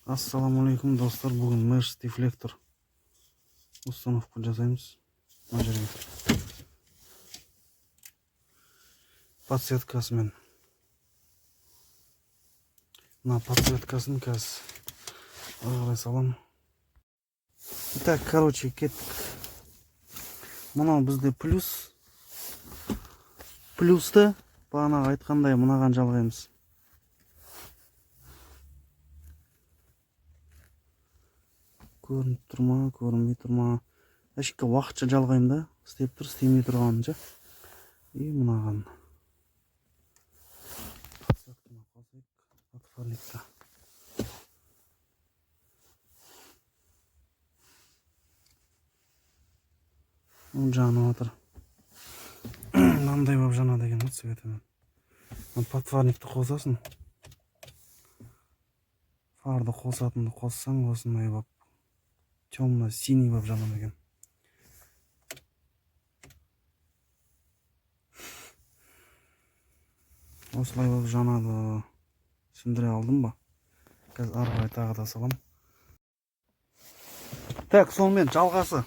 Ассаламу алейкум достар, бүгін Mersh дефлектор установка жасаймыз. Мына жерге подсветкасымен. Мына подсветкасын қазір ары салам. Так, короче, кеттік. Мынау бізде плюсты бағана айтқандай мынаған жалғаймыз. Көрініп тұрма, көрінбей тұрма. Әшікке уақытша жалғайым да, істеп тұр, істемей тұрғанынша. И мынаған. Подсветканы қосайық, подфарникқа. Жанып отыр. Мынандай болып жанады екен светімен. Подфарникті қосасын. Фарды қосатынды қоссаң, осындай болып темно-синий болып жанады екен. Осылай болып жанады. Сөндіре алдым ба? Қазір ары қарай тағы да салам. Так, сонымен жалғасы.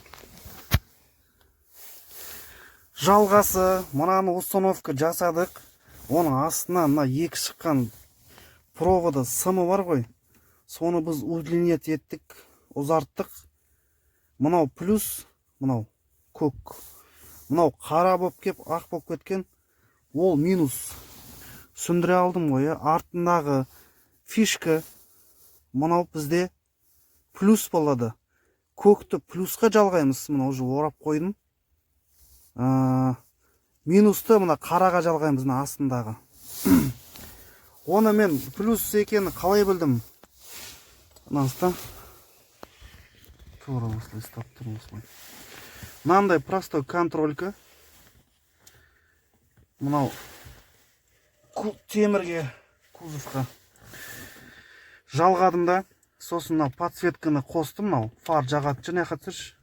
Мынаны установка жасадық. Оның астына мына екі шыққан провода сымы бар ғой. Соны біз удлинять еттік, ұзарттық. Мынау плюс, мынау көк. Мынау қара болып кеп, ақ болып кеткен. Ол минус. Сөндіре алдым ғой. Артындағы фишка мынау бізде плюс болады. Көкті плюсқа жалғаймыз. Мынау уже орап қойдым. Минусты мына қараға жалғаймыз мына астындағы. Оны мен плюс екенін қалай білдім? Мынасы тура осылай ұстап тұр осылай. Мынандай простой контролька. Мынау темірге, кузовқа жалғадым да, сосын мынау подсветканы қостым. Мынау фар жағады, жіне қатсыршы.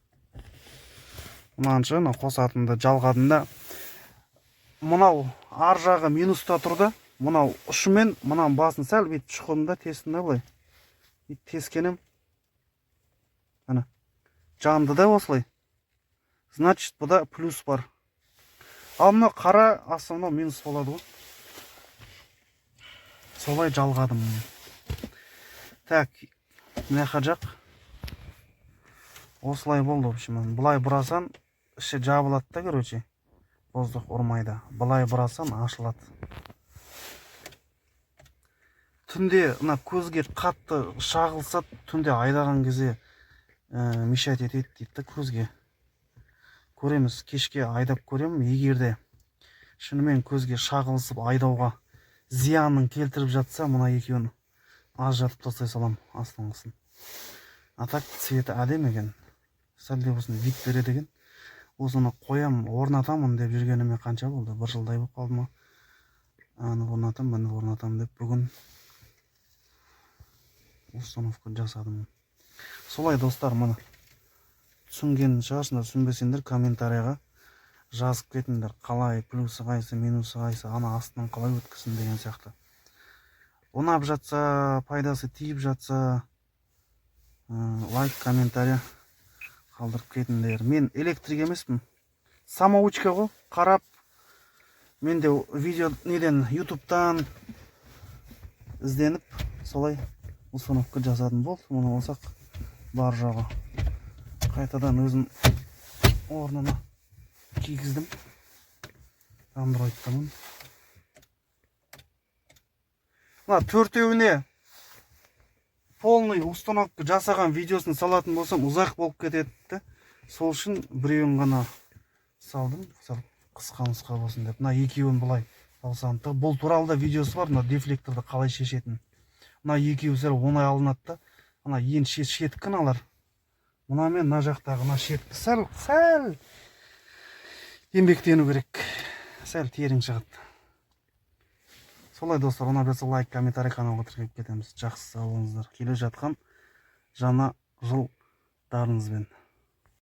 Мынанша қосатынды жалғадым да. Мынау ар жағы минуста тұрды. Мынау ұшымен, мынау басын сәл бет шықымда тестім да бұлай. Тескенім. Жанды да осылай. Значит, бұда плюс бар. Ал мынау қара, аса мынау минус болады ғой. Солай жалғадым. Так, мына жақ. Осылай болды, в общем. Бұлай бұрасан, іші жабылады да, короче. Воздух ұрмайды. Бұлай бұрасан, ашылады. Түнде мына көзге қатты шағылса, түнде айдаған кезде мешать етеді дейді көзге. Көреміз, кешке айдап көрем, егерде шынымен көзге шағылысып айдауға зиянын келтіріп жатса, мына екеуін ажыратып тастай салам астыңғысын. А так цветі әдемі екен. Сәлде болсын вид береді екен. Осыны қоям, орнатамын деп жүргеніме қанша болды? Бір жылдай болып қалды ма? Аны орнатам деп бүгін установка жасадым. Солай достар, мұны түсінген шығарсыңдар, түсінбесеңдер комментарияға жазып кетіңдер. Қалай, плюсы қайсы, минусы қайсы, ана астынан қалай өткісін деген сияқты. Ұнап жатса, пайдасы тиіп жатса, лайк, комментария қалдырып кетіңдер. Мен электрик емеспін. Самоучка ғой, қарап. Мен де видео неден, ютубтан ізденіп, солай установка жасадым болды. Мұны олсақ бар жоғы. Қайтадан өзім орнына кигіздім. Андроидтамын. Мына төртеуіне полный установка жасаған видеосын салатын болсам ұзақ болып кетеді. Сол үшін біреуін ғана салдым. Қысқа болсын деп. Мына екеуін бұлай алсам. Бұл туралы да видеосы бар. Мына дефлекторды қалай шешетін. Мына екеуі сәл оңай алынады да. Мына ең шеткі алар. Мына мен мына жақтағы мына шеткі сәл еңбектену керек. Сәл терің шығады. Солай достар, ұнап жатса лайк, комментарий, каналға тіркеліп кетеміз. Жақсы сау болыңыздар. Келе жатқан жаңа жылдарыңызбен.